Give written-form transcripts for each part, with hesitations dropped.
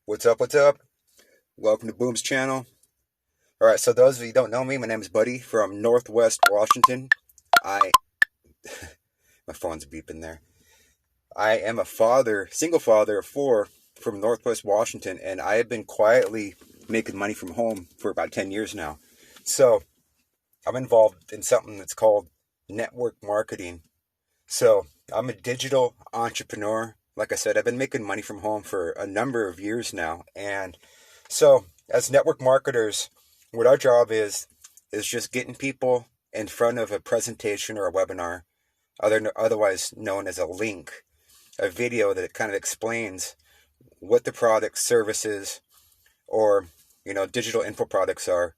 What's up? What's up? Welcome to Boome's channel. All right, so those of you who don't know me, my name is Buddy from Northwest Washington. I my phone's beeping there. I am a father, single father of four from Northwest Washington, and I have been quietly making money from home for about 10 years now. So I'm involved in something that's called network marketing. So I'm a digital entrepreneur. Like I said, I've been making money from home for a number of years now, and so, as network marketers, what our job is just getting people in front of a presentation or a webinar, otherwise known as a link, a video that kind of explains what the product, services, or digital info products are.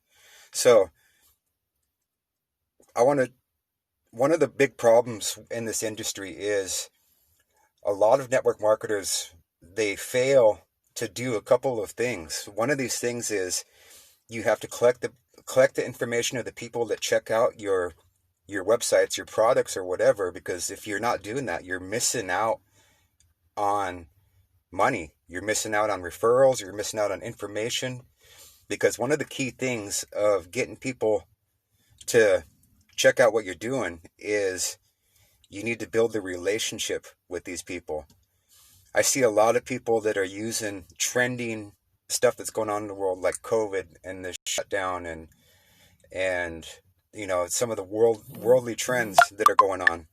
So, I want to. One of the big problems in this industry is a lot of network marketers, they fail to do a couple of things. One of these things is you have to collect the information of the people that check out your websites, your products, or whatever, because if you're not doing that, you're missing out on money. You're missing out on referrals, you're missing out on information, because one of the key things of getting people to check out what you're doing is you need to build a relationship with these people. I see a lot of people that are using trending stuff that's going on in the world, like COVID and the shutdown, and some of the worldly trends that are going on.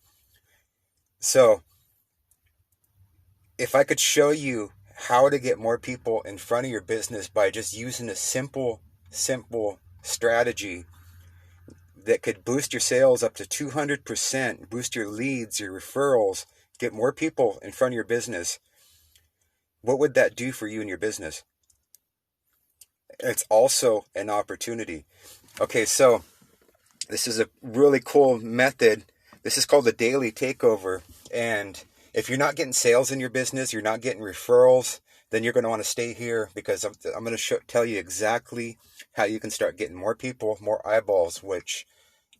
So if I could show you how to get more people in front of your business by just using a simple strategy that could boost your sales up to 200%, boost your leads, your referrals, get more people in front of your business, what would that do for you and your business? It's also an opportunity. Okay, so this is a really cool method. This is called the Daily Takeover. And if you're not getting sales in your business, you're not getting referrals, then you're going to want to stay here, because I'm going to tell you exactly how you can start getting more people, more eyeballs, which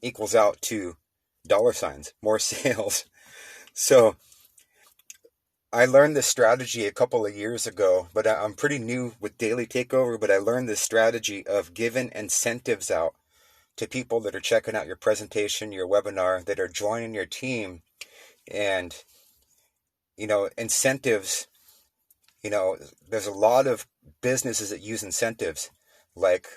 equals out to dollar signs, more sales. So I learned this strategy a couple of years ago, but I'm pretty new with Daily Takeover, but I learned this strategy of giving incentives out to people that are checking out your presentation, your webinar, that are joining your team. And, incentives, there's a lot of businesses that use incentives. Like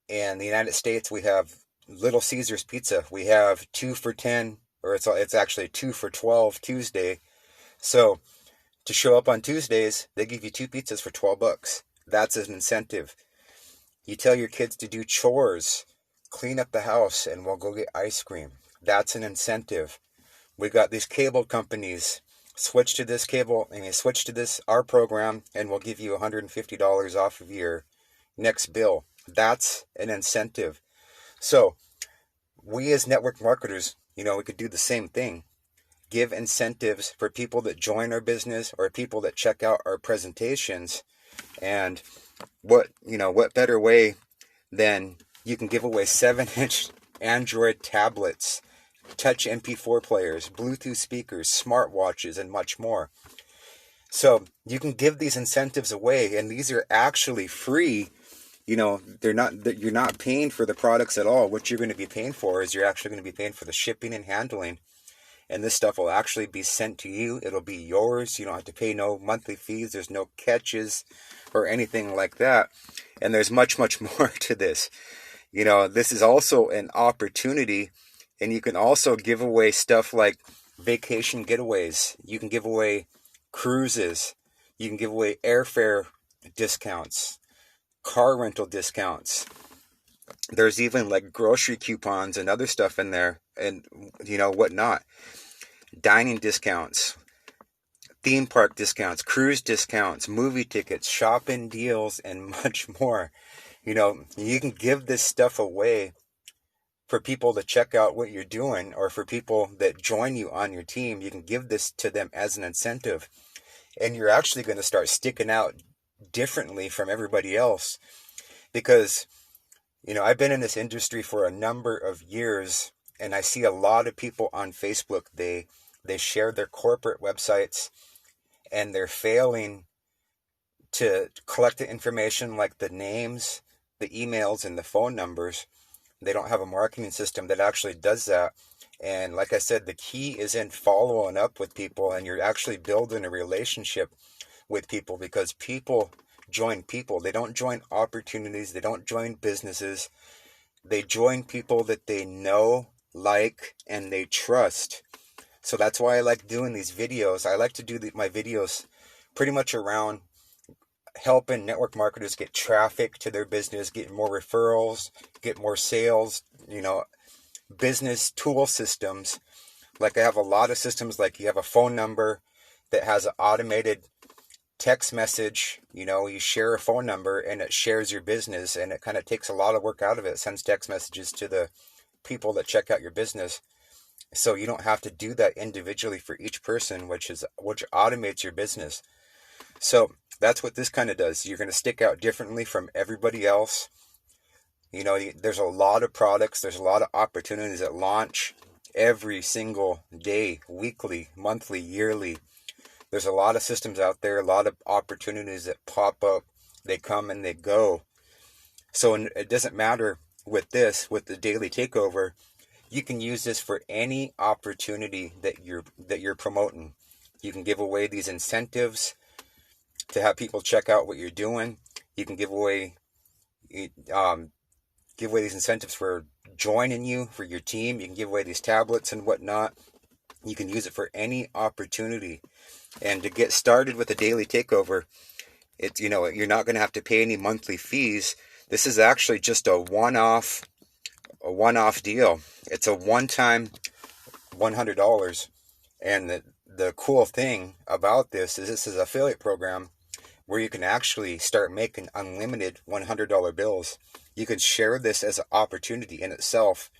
in the United States, we have Little Caesars Pizza. We have 2 for 10, or it's actually 2 for 12 Tuesday. So to show up on Tuesdays, they give you 2 pizzas for $12. That's an incentive. You tell your kids to do chores, clean up the house, and we'll go get ice cream. That's an incentive. We got these cable companies. Switch to this our program, and we'll give you $150 off of your next bill. That's an incentive. So we as network marketers, we could do the same thing. Give incentives for people that join our business or people that check out our presentations. And what better way than you can give away 7-inch Android tablets, touch MP4 players, Bluetooth speakers, smartwatches, and much more. So you can give these incentives away, and these are actually free. You're not paying for the products at all. What you're going to be paying for is you're actually going to be paying for the shipping and handling. And this stuff will actually be sent to you. It'll be yours. You don't have to pay no monthly fees. There's no catches or anything like that. And there's much more to this. This is also an opportunity. And you can also give away stuff like vacation getaways. You can give away cruises. You can give away airfare discounts, car rental discounts. There's even like grocery coupons and other stuff in there, and whatnot. Dining discounts, theme park discounts, cruise discounts, movie tickets, shopping deals, and much more. You can give this stuff away for people to check out what you're doing, or for people that join you on your team. You can give this to them as an incentive, and you're actually going to start sticking out differently from everybody else, because I've been in this industry for a number of years, and I see a lot of people on Facebook. They share their corporate websites, and they're failing to collect the information like the names, the emails, and the phone numbers. They don't have a marketing system that actually does that. And like I said, the key is in following up with people, and you're actually building a relationship with people, because people join people. They don't join opportunities. They don't join businesses. They join people that they know, like, and they trust. So that's why I like doing these videos. I like to do my videos pretty much around helping network marketers get traffic to their business, get more referrals, get more sales, business tool systems. Like I have a lot of systems, like you have a phone number that has an automated text message. You share a phone number and it shares your business, and it kind of takes a lot of work out of it. It sends text messages to the people that check out your business. So you don't have to do that individually for each person, which automates your business. So that's what this kind of does. You're going to stick out differently from everybody else. There's a lot of products. There's a lot of opportunities that launch every single day, weekly, monthly, yearly. There's a lot of systems out there, a lot of opportunities that pop up. They come and they go. So it doesn't matter with the Daily Takeover. You can use this for any opportunity that you're promoting. You can give away these incentives to have people check out what you're doing. You can give away these incentives for joining you, for your team. You can give away these tablets and whatnot. You can use it for any opportunity. And to get started with the Daily Takeover, you're not going to have to pay any monthly fees. This is actually just a one-off deal. It's a one-time $100. And the cool thing about this is an affiliate program where you can actually start making unlimited $100 bills. You can share this as an opportunity in itself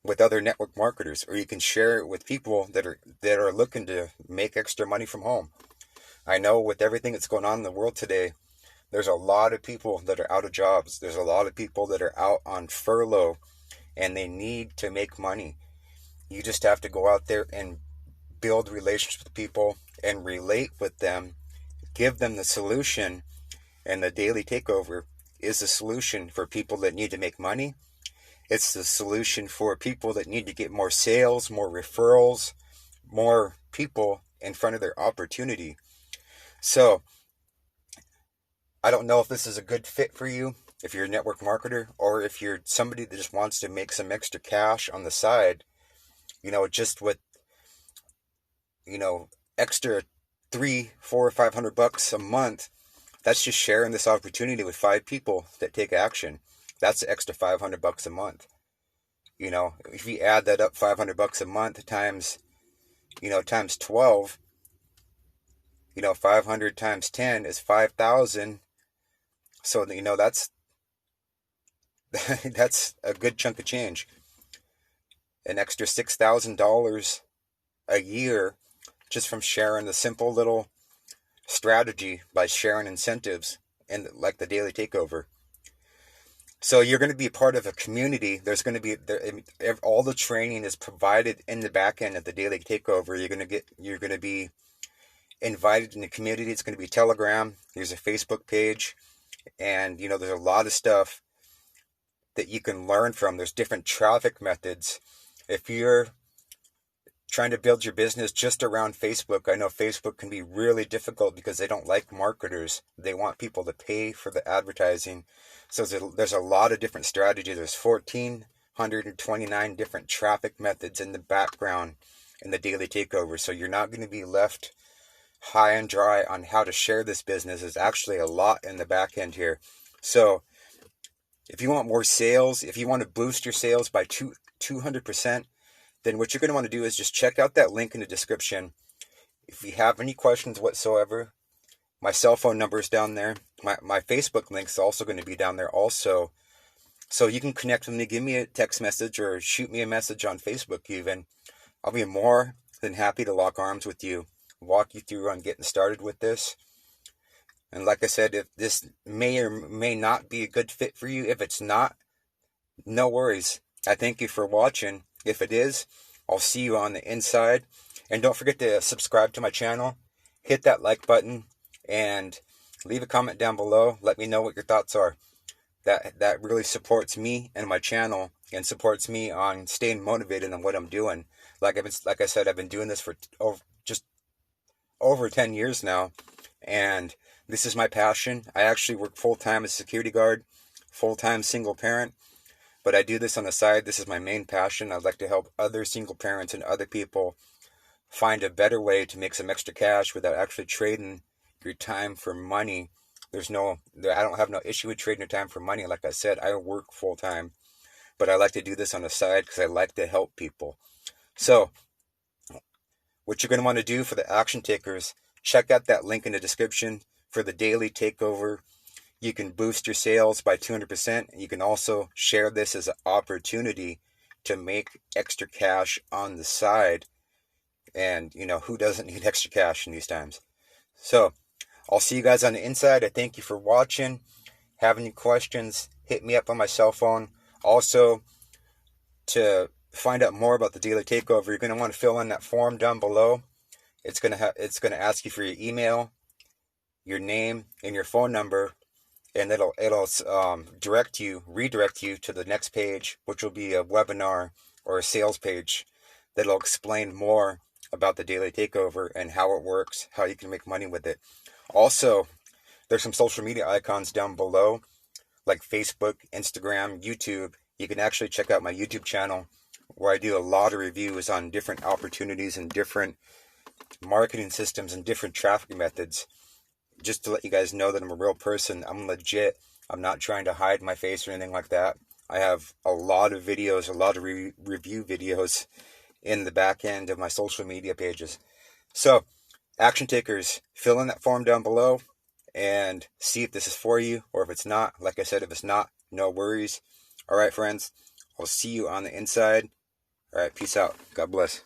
with other network marketers, or you can share it with people that are looking to make extra money from home. I know with everything that's going on in the world today, there's a lot of people that are out of jobs. There's a lot of people that are out on furlough, and they need to make money. You just have to go out there and build relationships with people and relate with them, give them the solution. And the Daily Takeover is the solution for people that need to make money. It's the solution for people that need to get more sales, more referrals, more people in front of their opportunity. So I don't know if this is a good fit for you, if you're a network marketer, or if you're somebody that just wants to make some extra cash on the side, just with, extra $300, $400, or $500 a month. That's just sharing this opportunity with 5 people that take action. That's the extra $500 a month. If you add that up, $500 a month times 12, 500 times 10 is 5,000. So, that's a good chunk of change. An extra $6,000 a year just from sharing the simple little strategy by sharing incentives and like the Daily Takeover. So you're going to be part of a community. There's going to be all the training is provided in the back end of the Daily Takeover. You're going to be invited in the community. It's going to be Telegram. There's a Facebook page, and there's a lot of stuff that you can learn from. There's different traffic methods. If you're trying to build your business just around Facebook, I know Facebook can be really difficult because they don't like marketers. They want people to pay for the advertising. So there's a lot of different strategies. There's 1,429 different traffic methods in the background in the Daily Takeover. So you're not going to be left high and dry on how to share this business. There's actually a lot in the back end here. So if you want more sales, if you want to boost your sales by 200%, then what you're going to want to do is just check out that link in the description. If you have any questions whatsoever, my cell phone number is down there. My Facebook link is also going to be down there also. So you can connect with me, give me a text message, or shoot me a message on Facebook even. I'll be more than happy to lock arms with you, walk you through on getting started with this. And like I said, if this may or may not be a good fit for you, if it's not, no worries. I thank you for watching. If it is, I'll see you on the inside. And don't forget to subscribe to my channel, hit that like button, and leave a comment down below. Let me know what your thoughts are. That really supports me and my channel, and supports me on staying motivated on what I'm doing. Like I said, I've been doing this for just over 10 years now, and this is my passion. I actually work full-time as a security guard, full-time single parent, but I do this on the side. This is my main passion. I'd like to help other single parents and other people find a better way to make some extra cash without actually trading your time for money. I don't have no issue with trading your time for money. Like I said, I work full-time, but I like to do this on the side because I like to help people. So what you're going to want to do for the action takers, check out that link in the description for the daily takeover. You can boost your sales by 200%. You can also share this as an opportunity to make extra cash on the side. And, who doesn't need extra cash in these times? So I'll see you guys on the inside. I thank you for watching. Have any questions, hit me up on my cell phone. Also, to find out more about the Daily Takeover, you're going to want to fill in that form down below. It's going to ask you for your email, your name, and your phone number, and it'll redirect you to the next page, which will be a webinar or a sales page that'll explain more about the Daily Takeover and how it works, how you can make money with it. Also, there's some social media icons down below, like Facebook, Instagram, YouTube. You can actually check out my YouTube channel, where I do a lot of reviews on different opportunities and different marketing systems and different traffic methods. Just to let you guys know that I'm a real person. I'm legit. I'm not trying to hide my face or anything like that. I have a lot of videos, a lot of review videos in the back end of my social media pages. So, action takers, fill in that form down below and see if this is for you, or if it's not. Like I said, if it's not, no worries. All right, friends, I'll see you on the inside. All right, peace out. God bless.